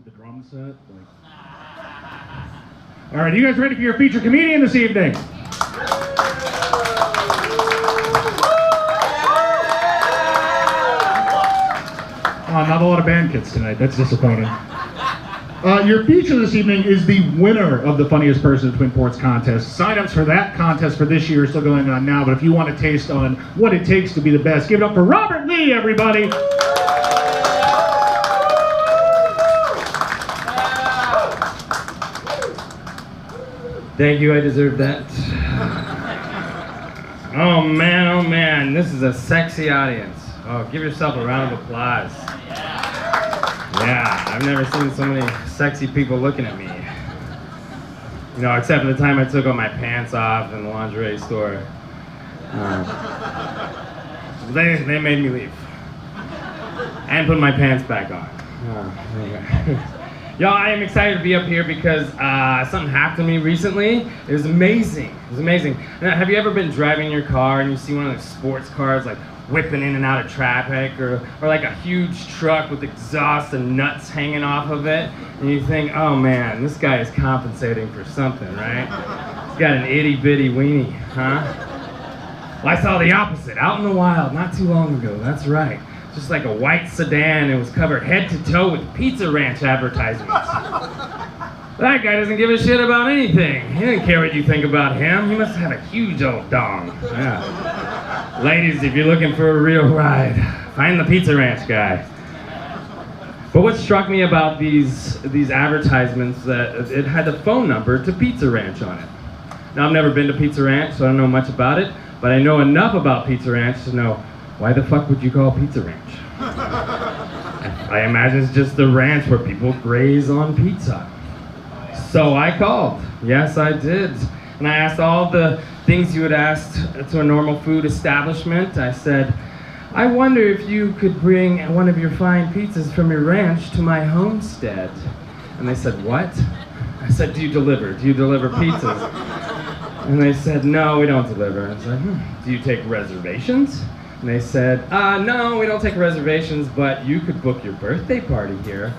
the drum set. All right, you guys ready for your featured comedian this evening? Not a lot of band kids tonight. That's disappointing. Your feature this evening is the winner of the Funniest Person in Twin Ports contest. Sign-ups for that contest for this year are still going on now, but if you want a taste on what it takes to be the best, give it up for Robert Lee, everybody! Thank you, I deserve that. Oh man, this is a sexy audience. Oh, give yourself a round of applause. Yeah, I've never seen so many sexy people looking at me. You know, except for the time I took all my pants off in the lingerie store. They made me leave. And put my pants back on. Okay. Y'all, I am excited to be up here because something happened to me recently. It was amazing. It was amazing. Now, have you ever been driving your car and you see one of those sports cars like whipping in and out of traffic, or like a huge truck with exhaust and nuts hanging off of it, and you think, oh man, this guy is compensating for something, right? He's got an itty bitty weenie, huh? Well, I saw the opposite out in the wild not too long ago. That's right. Just like a white sedan, it was covered head to toe with Pizza Ranch advertisements. That guy doesn't give a shit about anything. He didn't care what you think about him. He must have a huge old dong. Yeah. Ladies, if you're looking for a real ride, find the Pizza Ranch guy. But what struck me about these advertisements, that it had the phone number to Pizza Ranch on it. Now, I've never been to Pizza Ranch, so I don't know much about it, but I know enough about Pizza Ranch to know, why the fuck would you call Pizza Ranch? I imagine it's just the ranch where people graze on pizza. So I called. Yes, I did. And I asked all the things you would ask to a normal food establishment. I said, I wonder if you could bring one of your fine pizzas from your ranch to my homestead. And they said, what? I said, do you deliver? Do you deliver pizzas? And they said, no, we don't deliver. I said, do you take reservations? And they said, no, we don't take reservations, but you could book your birthday party here.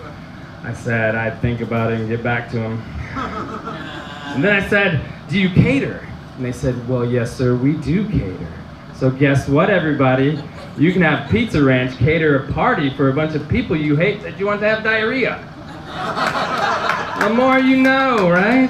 I said, I'd think about it and get back to him. And then I said, do you cater? And they said, well, yes, sir, we do cater. So guess what, everybody? You can have Pizza Ranch cater a party for a bunch of people you hate that you want to have diarrhea. The more you know, right?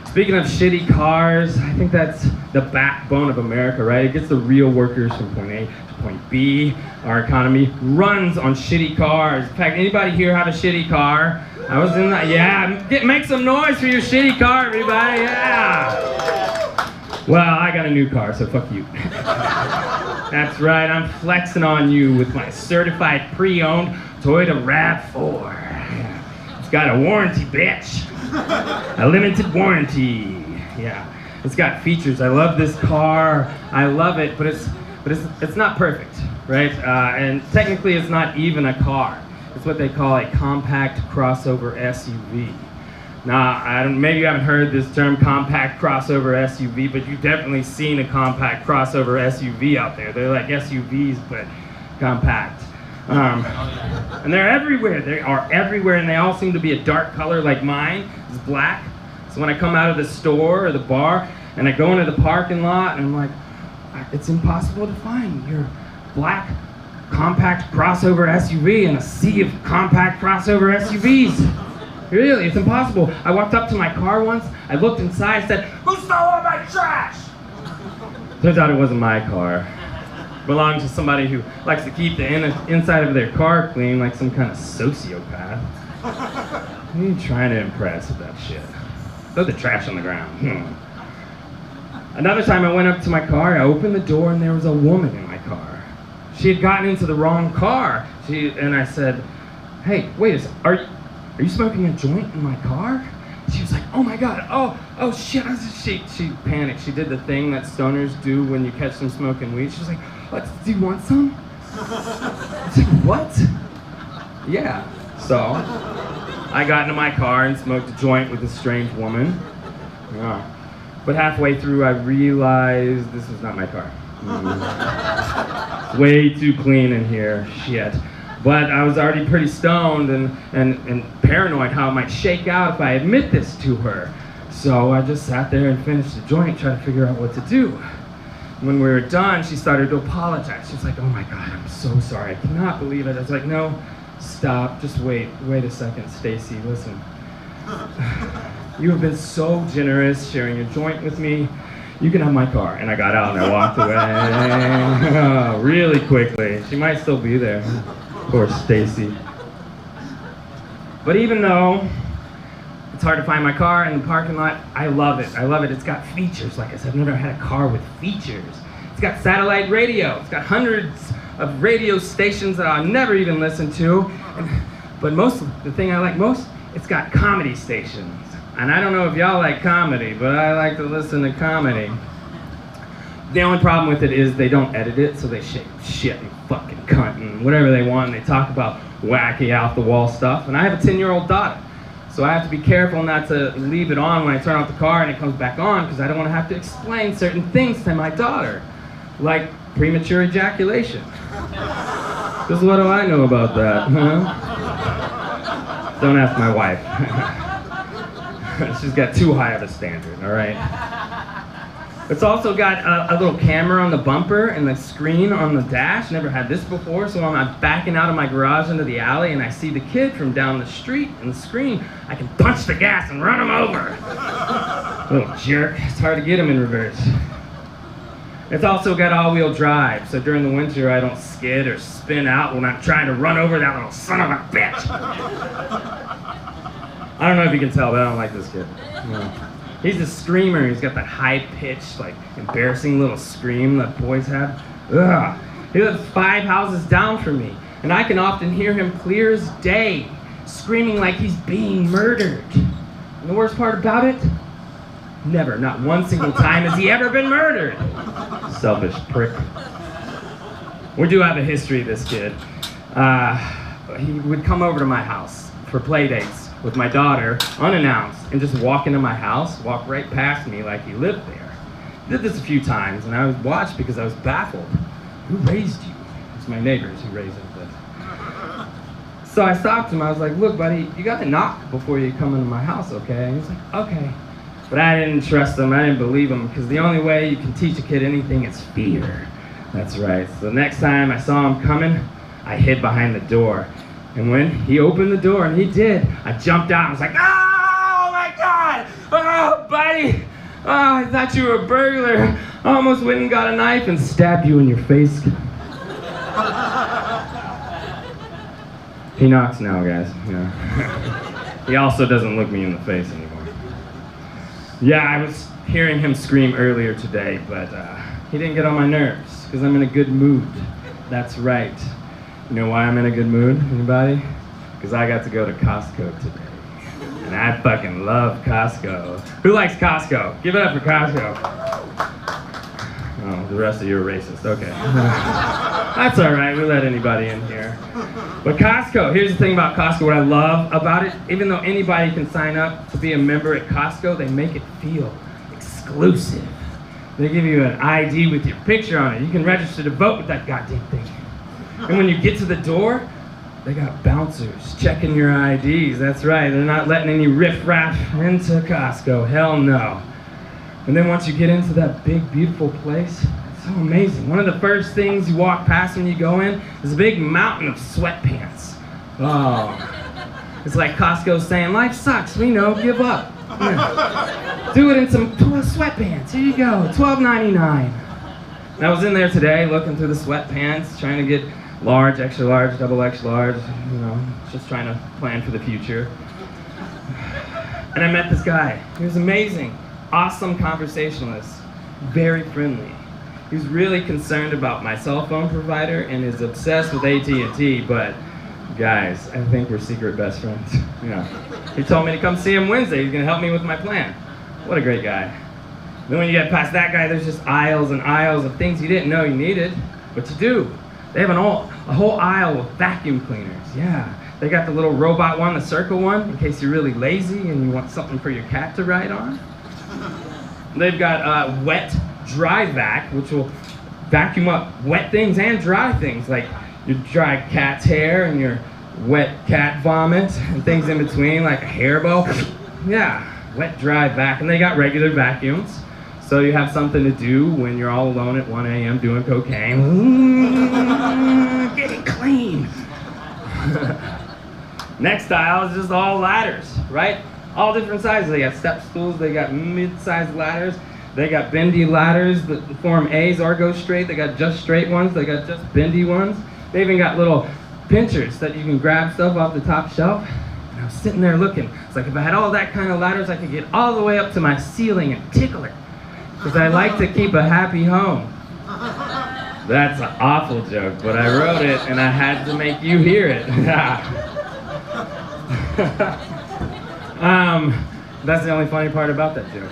Speaking of shitty cars, I think that's the backbone of America, right? It gets the real workers from point A to point B. Our economy runs on shitty cars. In fact, anybody here have a shitty car? I was in that, yeah. Make some noise for your shitty car, everybody, yeah. Well, I got a new car, so fuck you. That's right, I'm flexing on you with my certified pre-owned Toyota RAV4. Yeah. It's got a warranty, bitch. A limited warranty. Yeah. It's got features. I love this car. I love it, but it's not perfect, right? And technically, it's not even a car. It's what they call a compact crossover SUV. Now, maybe you haven't heard this term, compact crossover SUV, but you've definitely seen a compact crossover SUV out there. They're like SUVs, but compact. And they're everywhere. They are everywhere, and they all seem to be a dark color like mine. It's black. So when I come out of the store or the bar, and I go into the parking lot, and I'm like, it's impossible to find your black compact crossover SUV in a sea of compact crossover SUVs. Really, it's impossible. I walked up to my car once, I looked inside, said, who stole all my trash? Turns out it wasn't my car. It belonged to somebody who likes to keep the inside of their car clean, like some kind of sociopath. Who are you trying to impress with that shit? Throw the trash on the ground. Another time I went up to my car, I opened the door, and there was a woman in my car. She had gotten into the wrong car. And I said, hey, wait a second, are you smoking a joint in my car? She was like, oh my God, oh shit. She panicked. She did the thing that stoners do when you catch them smoking weed. She was like, do you want some? I said, what? Yeah. So I got into my car and smoked a joint with this strange woman. Yeah. But halfway through, I realized this was not my car. Way too clean in here. Shit. But I was already pretty stoned and paranoid how it might shake out if I admit this to her. So I just sat there and finished the joint, trying to figure out what to do. When we were done, she started to apologize. She was like, "Oh my God, I'm so sorry. I cannot believe it." I was like, "No, stop. Just wait a second, Stacy. Listen. You have been so generous sharing your joint with me. You can have my car." And I got out and I walked away really quickly. She might still be there. Poor Stacy. But even though it's hard to find my car in the parking lot, I love it. I love it. It's got features. Like I said, I've never had a car with features. It's got satellite radio. It's got hundreds of radio stations that I'll never even listen to. But the thing I like most, it's got comedy stations. And I don't know if y'all like comedy, but I like to listen to comedy. The only problem with it is they don't edit it, so they say shit and fucking cunt and whatever they want, and they talk about wacky off-the-wall stuff. And I have a 10-year-old daughter, so I have to be careful not to leave it on when I turn off the car and it comes back on, because I don't want to have to explain certain things to my daughter, like premature ejaculation. Because what do I know about that, huh? Don't ask my wife. She's got too high of a standard, all right? It's also got a little camera on the bumper and the screen on the dash. Never had this before, so when I'm backing out of my garage into the alley and I see the kid from down the street in the screen, I can punch the gas and run him over. Little jerk. It's hard to get him in reverse. It's also got all-wheel drive, so during the winter I don't skid or spin out when I'm trying to run over that little son of a bitch. I don't know if you can tell, but I don't like this kid. No. He's a screamer. He's got that high-pitched, like, embarrassing little scream that boys have. Ugh. He lives 5 houses down from me, and I can often hear him clear as day, screaming like he's being murdered. And the worst part about it? Never, not one single time has he ever been murdered. Selfish prick. We do have a history of this kid. He would come over to my house for play dates with my daughter, unannounced, and just walk into my house, walk right past me like he lived there. He did this a few times, and I was watched because I was baffled. Who raised you? It's my neighbors who raised him. So I stopped him. I was like, "Look, buddy, you got to knock before you come into my house, okay?" And he's like, "Okay." But I didn't trust him. I didn't believe him, because the only way you can teach a kid anything is fear. That's right. So the next time I saw him coming, I hid behind the door. And when he opened the door, and he did, I jumped out and was like, "Oh my God! Oh, buddy! Oh, I thought you were a burglar. I almost went and got a knife and stabbed you in your face." He knocks now, guys. Yeah. He also doesn't look me in the face anymore. Yeah, I was hearing him scream earlier today, but he didn't get on my nerves, because I'm in a good mood. That's right. You know why I'm in a good mood, anybody? Because I got to go to Costco today. And I fucking love Costco. Who likes Costco? Give it up for Costco. Oh, the rest of you are racist. Okay. That's all right. We let anybody in here. But Costco, here's the thing about Costco. What I love about it, even though anybody can sign up to be a member at Costco, they make it feel exclusive. They give you an ID with your picture on it. You can register to vote with that goddamn thing. And when you get to the door, they got bouncers checking your IDs. That's right, they're not letting any riffraff into Costco. Hell no. And then once you get into that big, beautiful place, it's so amazing. One of the first things you walk past when you go in is a big mountain of sweatpants. Oh. It's like Costco saying, "Life sucks, we know, give up. Yeah. Do it in some sweatpants. Here you go, $12.99. And I was in there today looking through the sweatpants, trying to get large, extra large, double extra large, you know, just trying to plan for the future. And I met this guy. He was amazing, awesome conversationalist, very friendly. He was really concerned about my cell phone provider and is obsessed with AT&T, but guys, I think we're secret best friends. Yeah. He told me to come see him Wednesday. He's gonna help me with my plan. What a great guy. Then when you get past that guy, there's just aisles and aisles of things you didn't know you needed, but you do. They have a whole aisle of vacuum cleaners. Yeah, they got the little robot one, the circle one, in case you're really lazy and you want something for your cat to ride on. They've got wet dry vac, which will vacuum up wet things and dry things, like your dry cat's hair and your wet cat vomit and things in between, like a hair bow. Yeah, wet, dry vac. And they got regular vacuums, so you have something to do when you're all alone at 1 a.m. doing cocaine. Getting clean. Next aisle is just all ladders, right? All different sizes. They got step stools, they got mid-sized ladders, they got bendy ladders that form A's or go straight. They got just straight ones, they got just bendy ones. They even got little pinchers that you can grab stuff off the top shelf. And I was sitting there looking. It's like if I had all that kind of ladders, I could get all the way up to my ceiling and tickle it. Because I like to keep a happy home. That's an awful joke, but I wrote it and I had to make you hear it. That's the only funny part about that joke.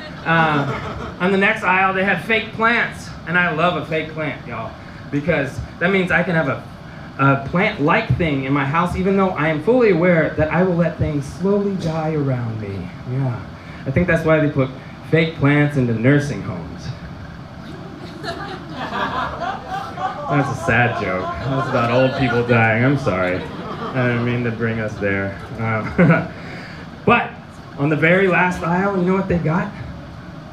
On the next aisle, they have fake plants. And I love a fake plant, y'all. Because that means I can have a plant-like thing in my house, even though I am fully aware that I will let things slowly die around me. Yeah. I think that's why they put fake plants into nursing homes. That's a sad joke. That's about old people dying. I'm sorry. I didn't mean to bring us there. But on the very last aisle, you know what they got?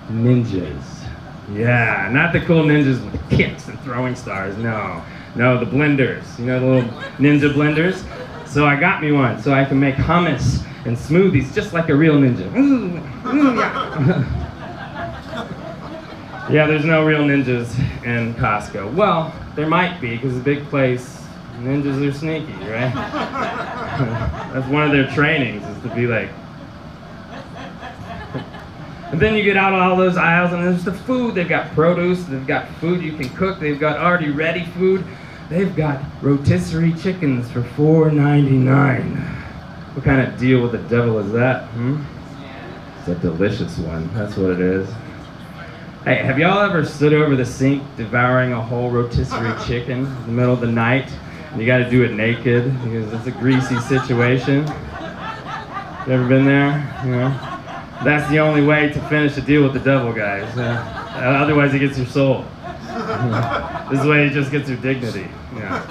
Ninjas. Yeah, not the cool ninjas with kicks and throwing stars. No, the blenders. You know the little ninja blenders? So I got me one so I can make hummus and smoothies just like a real ninja. Yeah. Yeah, there's no real ninjas in Costco. Well, there might be, because it's a big place. Ninjas are sneaky, right? That's one of their trainings, is to be like... And then you get out of all those aisles, and there's the food. They've got produce, they've got food you can cook, they've got already ready food. They've got rotisserie chickens for $4.99. What kind of deal with the devil is that, It's a delicious one, that's what it is. Hey, have y'all ever stood over the sink devouring a whole rotisserie chicken in the middle of the night? And you gotta do it naked because it's a greasy situation. You ever been there? You know? That's the only way to finish a deal with the devil, guys. Otherwise he gets your soul. This way he just gets your dignity. Yeah.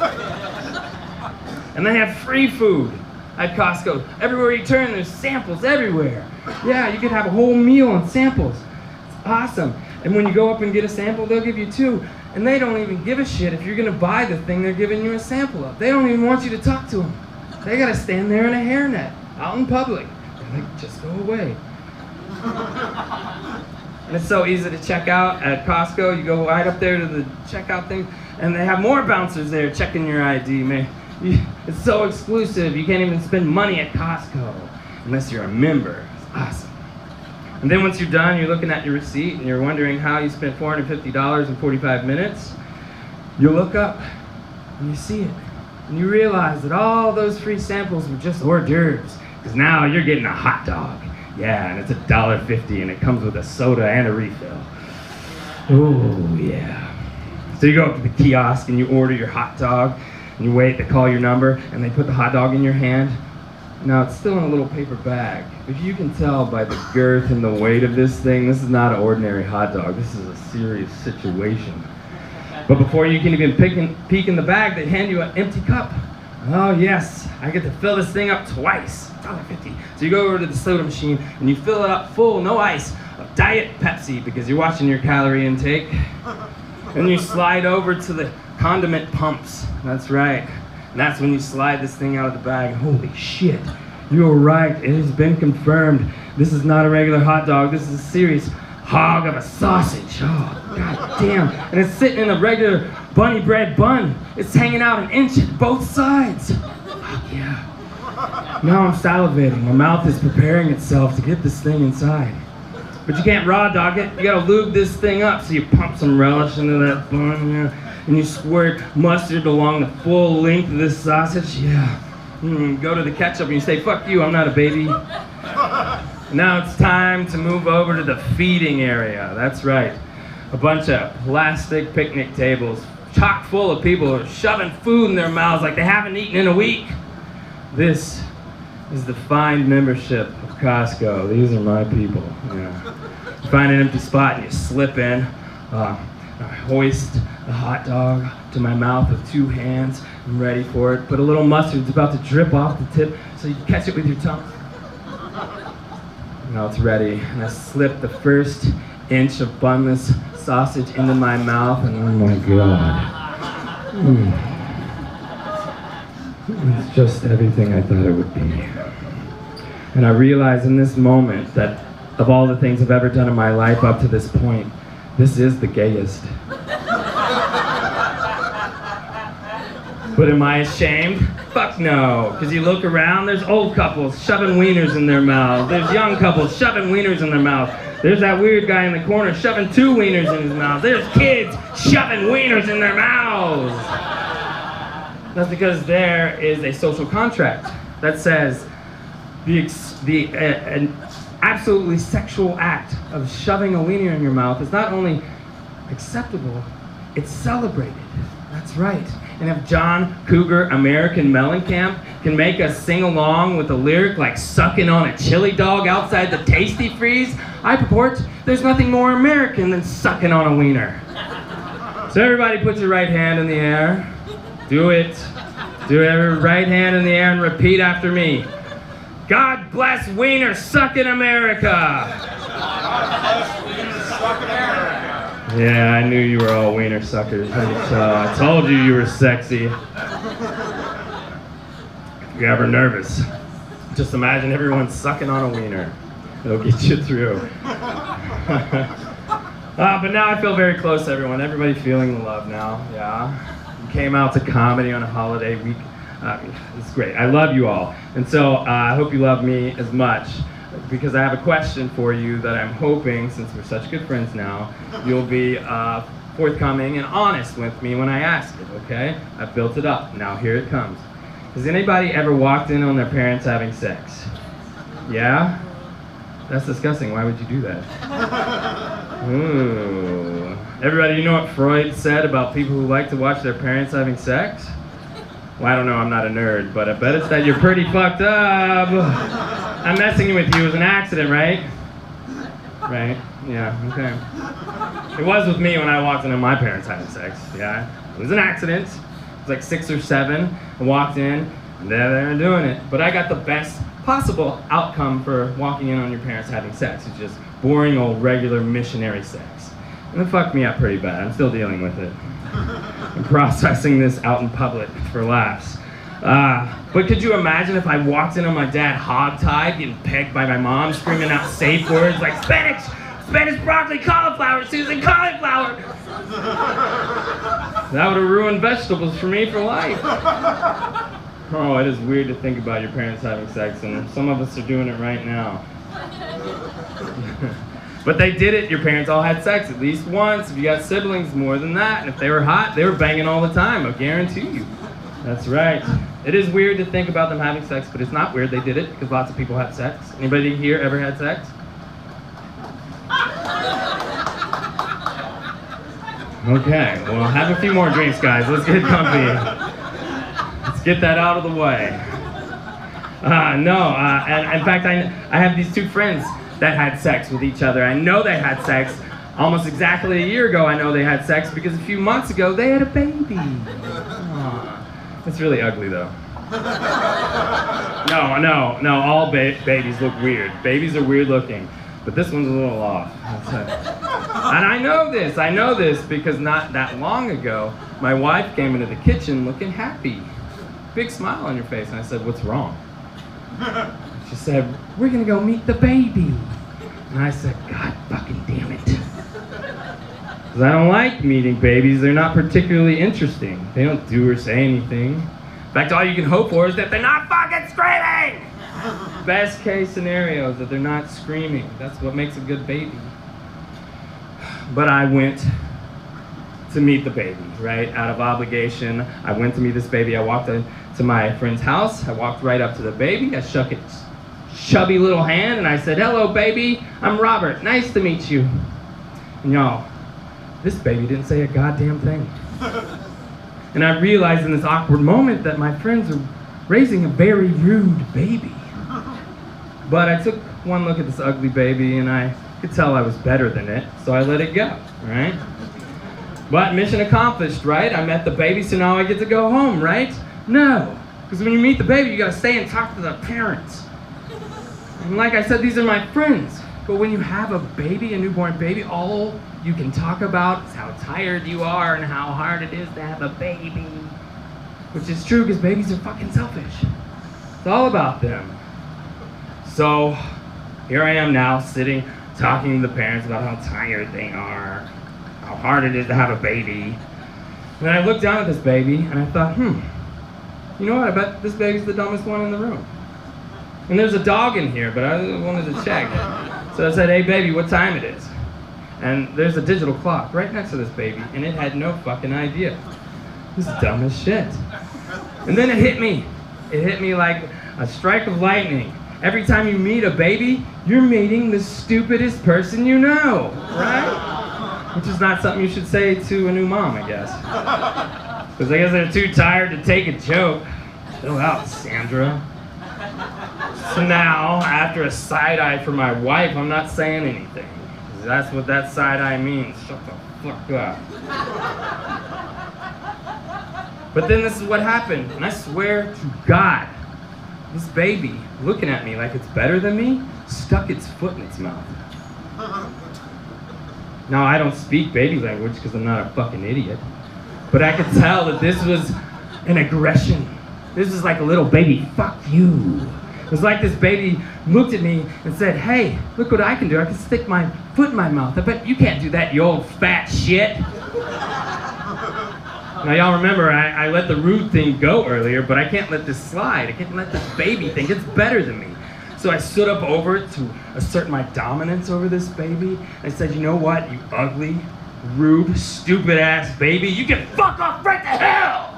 And they have free food at Costco. Everywhere you turn, there's samples everywhere. Yeah, you could have a whole meal on samples. It's awesome. And when you go up and get a sample, they'll give you 2. And they don't even give a shit if you're gonna buy the thing they're giving you a sample of. They don't even want you to talk to them. They gotta stand there in a hairnet, out in public. They're like, just go away. And it's so easy to check out at Costco. You go right up there to the checkout thing, and they have more bouncers there checking your ID, man. It's so exclusive, you can't even spend money at Costco unless you're a member. It's awesome. And then once you're done, you're looking at your receipt and you're wondering how you spent $450 in 45 minutes. You look up and you see it. And you realize that all those free samples were just hors d'oeuvres. Because now you're getting a hot dog. Yeah, and it's $1.50 and it comes with a soda and a refill. Oh, yeah. So you go up to the kiosk and you order your hot dog and you wait, they call your number and they put the hot dog in your hand. Now it's still in a little paper bag. If you can tell by the girth and the weight of this thing, this is not an ordinary hot dog. This is a serious situation. But before you can even peek in the bag, they hand you an empty cup. Oh yes, I get to fill this thing up twice. $1.50. So you go over to the soda machine and you fill it up full, no ice, of Diet Pepsi because you're watching your calorie intake. Then you slide over to the condiment pumps. That's right. And that's when you slide this thing out of the bag. Holy shit, you're right, it has been confirmed. This is not a regular hot dog, this is a serious hog of a sausage. Oh, god damn. And it's sitting in a regular bunny bread bun. It's hanging out an inch at both sides. Oh, yeah. Now I'm salivating. My mouth is preparing itself to get this thing inside. But you can't raw dog it. You gotta lube this thing up. So you pump some relish into that bun, yeah. And you squirt mustard along the full length of this sausage. Yeah. Go to the ketchup and you say, fuck you, I'm not a baby. Now it's time to move over to the feeding area. That's right. A bunch of plastic picnic tables, chock full of people who are shoving food in their mouths like they haven't eaten in a week. This is the fine membership of Costco. These are my people. Yeah. You find an empty spot and you slip in. I hoist the hot dog to my mouth with 2 hands, I'm ready for it. Put a little mustard's about to drip off the tip so you can catch it with your tongue. Now it's ready, and I slip the first inch of bunless sausage into my mouth, and oh my god. It's just everything I thought it would be. And I realize in this moment that of all the things I've ever done in my life up to this point, this is the gayest. But am I ashamed? Fuck no. Because you look around, there's old couples shoving wieners in their mouths. There's young couples shoving wieners in their mouth. There's that weird guy in the corner shoving 2 wieners in his mouth. There's kids shoving wieners in their mouths. That's because there is a social contract that says an absolutely sexual act of shoving a wiener in your mouth is not only acceptable, it's celebrated. That's right. And if John Cougar American Mellencamp can make us sing along with a lyric like sucking on a chili dog outside the Tasty Freeze, I purport there's nothing more American than sucking on a wiener. So everybody put your right hand in the air. Do it. Do every right hand in the air and repeat after me. God bless wiener sucking America. God bless wiener sucking America. Yeah, I knew you were all wiener suckers. I told you were sexy. If you're ever nervous, just imagine everyone sucking on a wiener. It'll get you through. But now I feel very close to everyone. Everybody feeling the love now, yeah. You came out to comedy on a holiday week. It's great. I love you all. And so I hope you love me as much, because I have a question for you that I'm hoping, since we're such good friends now, you'll be forthcoming and honest with me when I ask it, okay? I've built it up. Now here it comes. Has anybody ever walked in on their parents having sex? Yeah? That's disgusting. Why would you do that? Ooh. Everybody, you know what Freud said about people who like to watch their parents having sex? Well, I don't know, I'm not a nerd, but I bet it's that you're pretty fucked up. I'm messing with you. It was an accident, right? Right? Yeah, okay. It was with me when I walked in on my parents having sex, yeah. It was an accident. It was like 6 or 7. I walked in, and there they were doing it. But I got the best possible outcome for walking in on your parents having sex. It's just boring old regular missionary sex. And it fucked me up pretty bad. I'm still dealing with it. I'm processing this out in public for laughs. But could you imagine if I walked in on my dad hogtied, getting pegged by my mom, screaming out safe words like spinach, spinach, broccoli, cauliflower, Susan, cauliflower. That would have ruined vegetables for me for life. Oh, it is weird to think about your parents having sex, and some of us are doing it right now. But they did it. Your parents all had sex at least once. If you got siblings, more than that. And if they were hot, they were banging all the time, I guarantee you. That's right. It is weird to think about them having sex, but it's not weird. They did it because lots of people have sex. Anybody here ever had sex? Okay, well, have a few more drinks, guys. Let's get comfy. Let's get that out of the way. And in fact, I have these 2 friends that had sex with each other. I know they had sex almost exactly a year ago. I know they had sex because a few months ago they had a baby. It's really ugly though. No, all babies look weird. Babies are weird looking, but this one's a little off. And I know this because not that long ago, my wife came into the kitchen looking happy. Big smile on your face, and I said, "What's wrong?" She said, "We're gonna go meet the baby." And I said, "God fucking damn it." Because I don't like meeting babies. They're not particularly interesting. They don't do or say anything. In fact, all you can hope for is that they're not fucking screaming. Best case scenario is that they're not screaming. That's what makes a good baby. But I went to meet the baby, right? Out of obligation, I went to meet this baby. I walked to my friend's house. I walked right up to the baby. I shook its chubby little hand and I said, "Hello, baby. I'm Robert. Nice to meet you." And y'all, this baby didn't say a goddamn thing. And I realized in this awkward moment that my friends are raising a very rude baby. But I took one look at this ugly baby and I could tell I was better than it, so I let it go, right? But mission accomplished, right? I met the baby, so now I get to go home, right? No, because when you meet the baby, you gotta stay and talk to the parents. And like I said, these are my friends. But when you have a baby, a newborn baby, all you can talk about is how tired you are and how hard it is to have a baby. Which is true, because babies are fucking selfish. It's all about them. So, here I am now, sitting, talking to the parents about how tired they are, how hard it is to have a baby. And I looked down at this baby, and I thought, you know what, I bet this baby's the dumbest one in the room. And there's a dog in here, but I wanted to check. So I said, hey baby, what time it is? And there's a digital clock right next to this baby, and it had no fucking idea. This is dumb as shit. And then it hit me. It hit me like a strike of lightning. Every time you meet a baby, you're meeting the stupidest person you know, right? Which is not something you should say to a new mom, I guess. Because I guess they're too tired to take a joke. Chill out, Sandra. So now, after a side-eye from my wife, I'm not saying anything. That's what that side-eye means. Shut the fuck up. But then this is what happened, and I swear to God, this baby, looking at me like it's better than me, stuck its foot in its mouth. Now, I don't speak baby language because I'm not a fucking idiot, but I could tell that this was an aggression. This is like a little baby, fuck you. It was like this baby looked at me and said, hey, look what I can do. I can stick my foot in my mouth. I bet you can't do that, you old fat shit. Now y'all remember, I let the rude thing go earlier, but I can't let this slide. I can't let this baby think it's better than me. So I stood up over it to assert my dominance over this baby. I said, you know what, you ugly, rude, stupid ass baby, you can fuck off right to hell!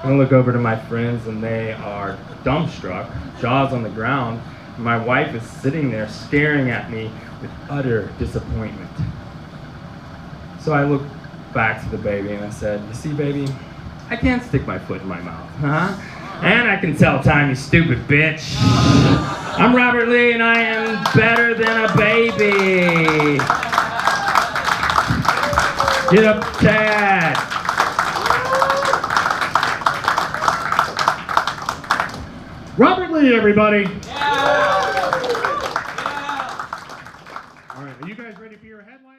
I look over to my friends and they are dumbstruck, jaws on the ground. My wife is sitting there staring at me with utter disappointment. So I look back to the baby and I said, you see baby, I can't stick my foot in my mouth, huh? And I can tell time, you stupid bitch. I'm Robert Lee and I am better than a baby. Get up, Chad. Robert Lee, everybody. Yeah. All right, are you guys ready for your headline?